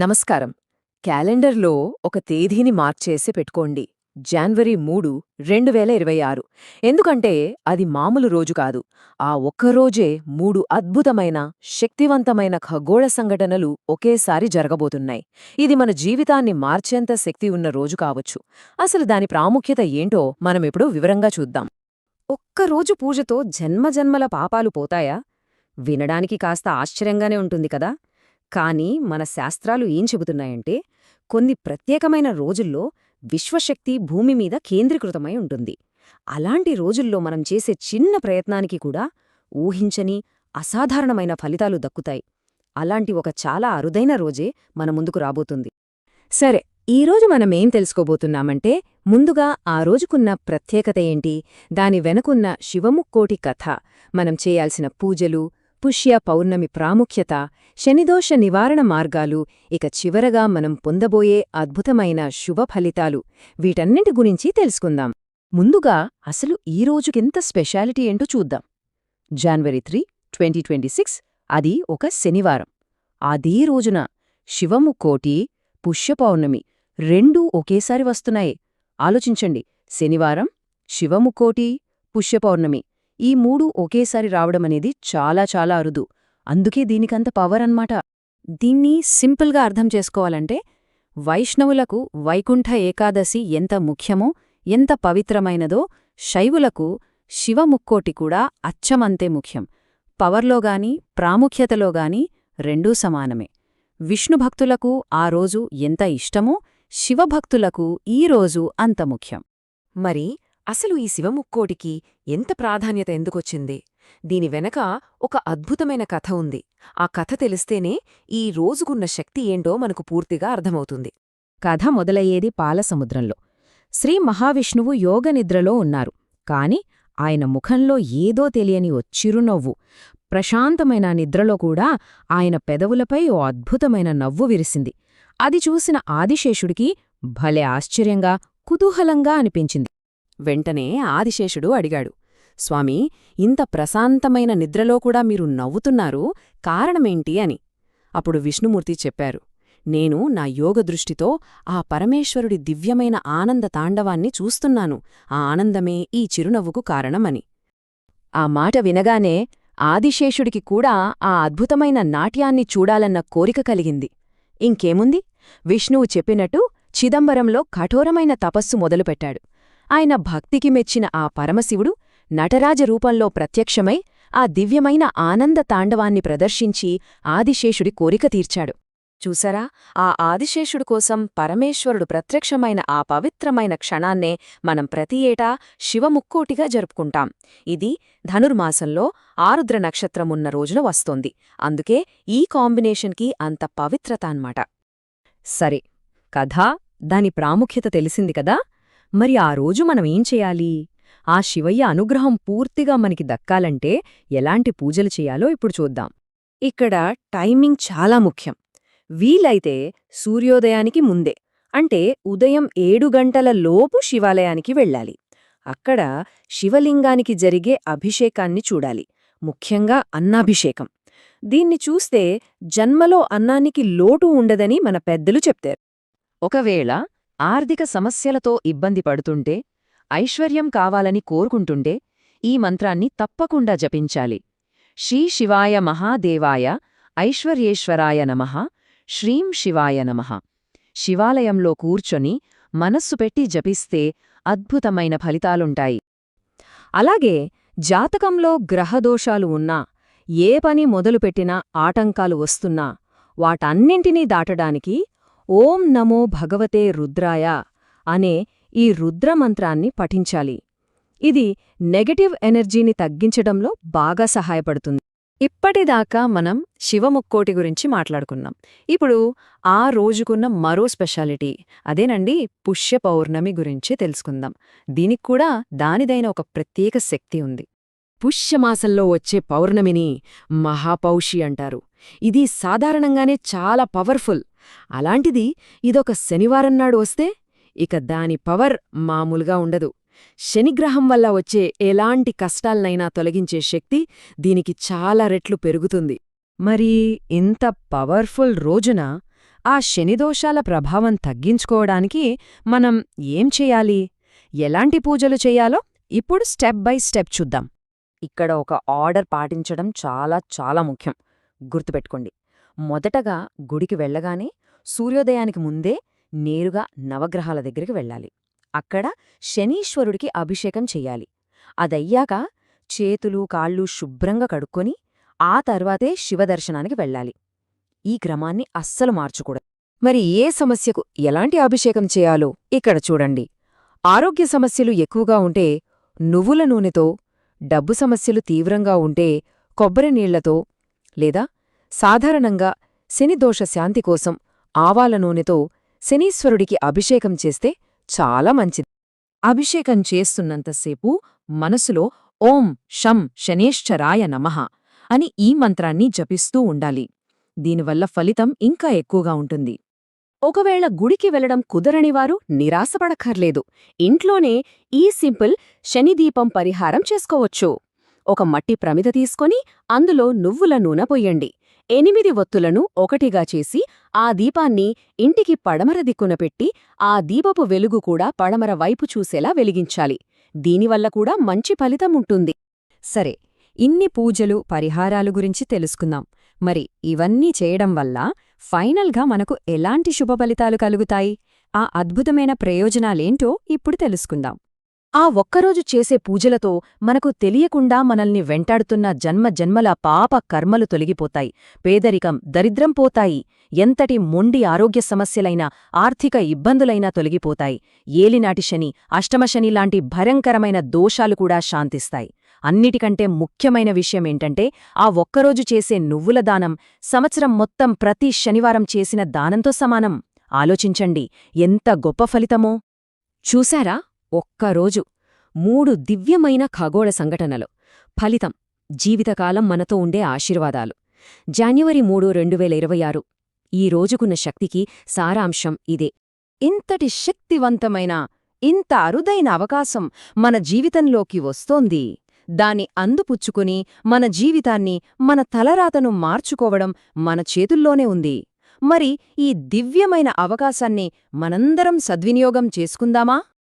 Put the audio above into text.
నమస్కారం. క్యాలెండర్లో ఒక తేదీని మార్చేసి పెట్టుకోండి. జనవరి 3, 2026. ఎందుకంటే అది మామూలు రోజు కాదు. ఆ ఒక్కరోజే 3 అద్భుతమైన, శక్తివంతమైన ఖగోళ సంఘటనలు ఒకేసారి జరగబోతున్నాయి. ఇది మన జీవితాన్ని మార్చేంత శక్తి ఉన్న రోజు కావచ్చు. అసలు దాని ప్రాముఖ్యత ఏంటో మనమిప్పుడు వివరంగా చూద్దాం. ఒక్కరోజు పూజతో జన్మజన్మల పాపాలు పోతాయా? వినడానికి కాస్త ఆశ్చర్యంగానే ఉంటుంది కదా. కానీ మన శాస్త్రాలు ఏం చెబుతున్నాయంటే, కొన్ని ప్రత్యేకమైన రోజుల్లో విశ్వశక్తి భూమి మీద కేంద్రీకృతమై ఉంటుంది. అలాంటి రోజుల్లో మనం చేసే చిన్న ప్రయత్నానికి కూడా ఊహించని, అసాధారణమైన ఫలితాలు దక్కుతాయి. అలాంటి ఒక చాలా అరుదైన రోజే మన ముందుకు రాబోతుంది. సరే, ఈరోజు మనమేం తెలుసుకోబోతున్నామంటే, ముందుగా ఆ రోజుకున్న ప్రత్యేకత ఏంటి, దాని వెనుకున్న శివముక్కోటి కథ, మనం చేయాల్సిన పూజలు, పుష్య పౌర్ణమి ప్రాముఖ్యత, శనిదోష నివారణ మార్గాలు, ఇక చివరగా మనం పొందబోయే అద్భుతమైన శుభ ఫలితాలు, వీటన్నింటి గురించి తెలుసుకుందాం. ముందుగా అసలు ఈ రోజుకెంత స్పెషాలిటీ ఏంటో చూద్దాం. జనవరి 3, 2026, అది ఒక శనివారం. అదే రోజున శివముక్కోటి, పుష్య పౌర్ణమి రెండూ ఒకేసారి వస్తున్నాయి. ఆలోచించండి, శనివారం, శివముక్కోటి, పుష్య పౌర్ణమి, ఈ మూడు ఒకేసారి రావడమనేది చాలా చాలా అరుదు. అందుకే దీనికంత పవర్ అన్నమాట. దీన్ని సింపుల్గా అర్థం చేసుకోవాలంటే, వైష్ణవులకు వైకుంఠ ఏకాదశి ఎంత ముఖ్యమో, ఎంత పవిత్రమైనదో, శైవులకు శివముక్కోటి కూడా అచ్చమంతే ముఖ్యం. పవర్లోగాని, ప్రాముఖ్యతలోగాని రెండూ సమానమే. విష్ణుభక్తులకు ఆ రోజు ఎంత ఇష్టమో, శివభక్తులకు ఈ రోజు అంత ముఖ్యం. మరి అసలు ఈ శివముక్కోటికి ఎంత ప్రాధాన్యత ఎందుకొచ్చింది? దీని వెనక ఒక అద్భుతమైన కథ ఉంది. ఆ కథ తెలిస్తేనే ఈ రోజుకున్న శక్తి ఏంటో మనకు పూర్తిగా అర్థమవుతుంది. కథ మొదలయ్యేది పాలసముద్రంలో. శ్రీ మహావిష్ణువు యోగనిద్రలో ఉన్నారు. కాని ఆయన ముఖంలో ఏదో తెలియని ఓ చిరునవ్వు. ప్రశాంతమైన నిద్రలో కూడా ఆయన పెదవులపై ఓ అద్భుతమైన నవ్వు విరిసింది. అది చూసిన ఆదిశేషుడికి భలే ఆశ్చర్యంగా, కుతూహలంగా అనిపించింది. వెంటనే ఆదిశేషుడు అడిగాడు, స్వామీ, ఇంత ప్రశాంతమైన నిద్రలో కూడా మీరు నవ్వుతున్నారు, కారణమేంటి అని. అప్పుడు విష్ణుమూర్తి చెప్పారు, నేను నా యోగదృష్టితో ఆ పరమేశ్వరుడి దివ్యమైన ఆనంద తాండవాన్ని చూస్తున్నాను. ఆ ఆనందమే ఈ చిరునవ్వుకు కారణమని. ఆ మాట వినగానే ఆదిశేషుడికి కూడా ఆ అద్భుతమైన నాట్యాన్ని చూడాలన్న కోరిక కలిగింది. ఇంకేముంది, విష్ణువు చెప్పినట్టు చిదంబరంలో కఠోరమైన తపస్సు మొదలుపెట్టాడు. ఆయన భక్తికి మెచ్చిన ఆ పరమశివుడు నటరాజ రూపంలో ప్రత్యక్షమై ఆ దివ్యమైన ఆనంద తాండవాన్ని ప్రదర్శించి ఆదిశేషుడి కోరిక తీర్చాడు. చూసారా, ఆ ఆదిశేషుడు కోసం పరమేశ్వరుడు ప్రత్యక్షమైన ఆ పవిత్రమైన క్షణాన్నే మనం ప్రతి ఏటా శివముక్కోటిగా జరుపుకుంటాం. ఇది ధనుర్మాసంలో ఆరుద్ర నక్షత్రమున్న రోజున వస్తోంది. అందుకే ఈ కాంబినేషన్కి అంత పవిత్రత అన్నమాట. సరే, కథ, దాని ప్రాముఖ్యత తెలిసింది కదా. మరి ఆ రోజు మనమేం చేయాలి? ఆ శివయ్య అనుగ్రహం పూర్తిగా మనకి దక్కాలంటే ఎలాంటి పూజలు చేయాలో ఇప్పుడు చూద్దాం. ఇక్కడ టైమింగ్ చాలా ముఖ్యం. వీలైతే సూర్యోదయానికి ముందే, అంటే ఉదయం 7 గంటల లోపు శివాలయానికి వెళ్ళాలి. అక్కడ శివలింగానికి జరిగే అభిషేకాన్ని చూడాలి, ముఖ్యంగా అన్నాభిషేకం. దీన్ని చూస్తే జన్మలో అన్నానికి లోటు ఉండదని మన పెద్దలు చెప్తారు. ఒకవేళ ఆర్థిక సమస్యలతో ఇబ్బంది పడుతుంటే, ఐశ్వర్యం కావాలని కోరుకుంటుంటే ఈ మంత్రాన్ని తప్పకుండా జపించాలి. శ్రీ శివాయ మహాదేవాయ ఐశ్వర్యేశ్వరాయ నమః, శ్రీం శివాయ నమః. శివాలయంలో కూర్చొని మనస్సు పెట్టి జపిస్తే అద్భుతమైన ఫలితాలుంటాయి. అలాగే జాతకంలో గ్రహదోషాలు ఉన్నా, ఏ పని మొదలుపెట్టినా ఆటంకాలు వస్తున్నా, వాటన్నింటినీ దాటడానికి ఓం నమో భగవతే రుద్రాయ అనే ఈ రుద్రమంత్రాన్ని పఠించాలి. ఇది నెగటివ్ ఎనర్జీని తగ్గించడంలో బాగా సహాయపడుతుంది. ఇప్పటిదాకా మనం శివముక్కోటి గురించి మాట్లాడుకున్నాం. ఇప్పుడు ఆ రోజుకున్న మరో స్పెషాలిటీ, అదేనండి పుష్య పౌర్ణమి గురించి తెలుసుకుందాం. దీనిక్కూడా దానిదైన ఒక ప్రత్యేక శక్తి ఉంది. పుష్యమాసంలో వచ్చే పౌర్ణమిని మహాపౌషి అంటారు. ఇది సాధారణంగానే చాలా పవర్ఫుల్. అలాంటిది ఇదొక శనివారం నాడు వస్తే ఇక దాని పవర్ మామూలుగా ఉండదు. శనిగ్రహం వల్ల వచ్చే ఎలాంటి కష్టాలనైనా తొలగించే శక్తి దీనికి చాలా రెట్లు పెరుగుతుంది. మరి ఇంత పవర్ఫుల్ రోజున ఆ శనిదోషాల ప్రభావం తగ్గించుకోవడానికి మనం ఏం చెయ్యాలి, ఎలాంటి పూజలు చెయ్యాలో ఇప్పుడు స్టెప్ బై స్టెప్ చూద్దాం. ఇక్కడ ఒక ఆర్డర్ పాటించడం చాలా చాలా ముఖ్యం. గుర్తుపెట్టుకోండి. మొదటగా గుడికి వెళ్ళగానే సూర్యోదయానికి ముందే నేరుగా నవగ్రహాల దగ్గరికి వెళ్ళాలి. అక్కడ శనీశ్వరుడికి అభిషేకం చెయ్యాలి. అదయ్యాక చేతులు కాళ్ళు శుభ్రంగా కడుక్కొని ఆ తర్వాతే శివదర్శనానికి వెళ్ళాలి. ఈ క్రమాన్ని అస్సలు మార్చకూడదు. మరి ఏ సమస్యకు ఎలాంటి అభిషేకం చేయాలో ఇక్కడ చూడండి. ఆరోగ్య సమస్యలు ఎక్కువగా ఉంటే నువ్వుల నూనెతో, డబ్బు సమస్యలు తీవ్రంగా ఉంటే కొబ్బరి నీళ్లతో, లేదా సాధారణంగా శనిదోష శాంతి కోసం ఆవాల నూనెతో శనీశ్వరుడికి అభిషేకం చేస్తే చాలా మంచిది. అభిషేకం చేస్తున్నంతసేపు మనసులో ఓం శం శనేశ్చరాయ నమః అని ఈ మంత్రాన్ని జపిస్తూ ఉండాలి. దీనివల్ల ఫలితం ఇంకా ఎక్కువగా ఉంటుంది. ఒకవేళ గుడికి వెళ్లడం కుదరనివారు నిరాశపడక్కర్లేదు. ఇంట్లోనే ఈ సింపుల్ శనిదీపం పరిహారం చేసుకోవచ్చు. ఒక మట్టి ప్రమిద తీసుకొని అందులో నువ్వుల నూనె పొయ్యండి. 8 ఒత్తులను ఒకటిగా చేసి ఆ దీపాన్ని ఇంటికి పడమర దిక్కున పెట్టి ఆ దీపపు వెలుగు కూడా పడమర వైపు చూసేలా వెలిగించాలి. దీనివల్ల కూడా మంచి ఫలితం ఉంటుంది. సరే, ఇన్ని పూజలు పరిహారాలు గురించి తెలుసుకుందాం. మరి ఇవన్నీ చేయడం వల్ల ఫైనల్గా మనకు ఎలాంటి శుభఫలితాలు కలుగుతాయి? ఆ అద్భుతమైన ప్రయోజనాలేంటో ఇప్పుడు తెలుసుకుందాం. ఆ ఒక్కరోజు చేసే పూజలతో మనకు తెలియకుండా మనల్ని వెంటాడుతున్న జన్మజన్మల పాప కర్మలు తొలగిపోతాయి. పేదరికం, దరిద్రం పోతాయి. ఎంతటి మొండి ఆరోగ్య సమస్యలైనా, ఆర్థిక ఇబ్బందులైనా తొలగిపోతాయి. ఏలినాటి శని, అష్టమశని లాంటి భయంకరమైన దోషాలు కూడా శాంతిస్తాయి. అన్నిటికంటే ముఖ్యమైన విషయమేంటంటే ఆ ఒక్కరోజు చేసే నువ్వుల దానం సంవత్సరం మొత్తం ప్రతి శనివారం చేసిన దానంతో సమానం. ఆలోచించండి, ఎంత గొప్ప ఫలితమో. చూశారా? ఒక్కరోజు 3 దివ్యమైన ఖగోళ సంఘటనలు. ఫలితం జీవితకాలం మనతో ఉండే ఆశీర్వాదాలు. జనవరి 3, 2026 ఈ రోజుకున్న శక్తికి సారాంశం ఇదే. ఇంతటి శక్తివంతమైన, ఇంత అరుదైన అవకాశం మన జీవితంలోకి వస్తోంది. దాన్ని అందిపుచ్చుకుని మన జీవితాన్ని, మన తలరాతను మార్చుకోవడం మన చేతుల్లోనే ఉంది. మరి ఈ దివ్యమైన అవకాశాన్ని మనందరం సద్వినియోగం చేసుకుందామా?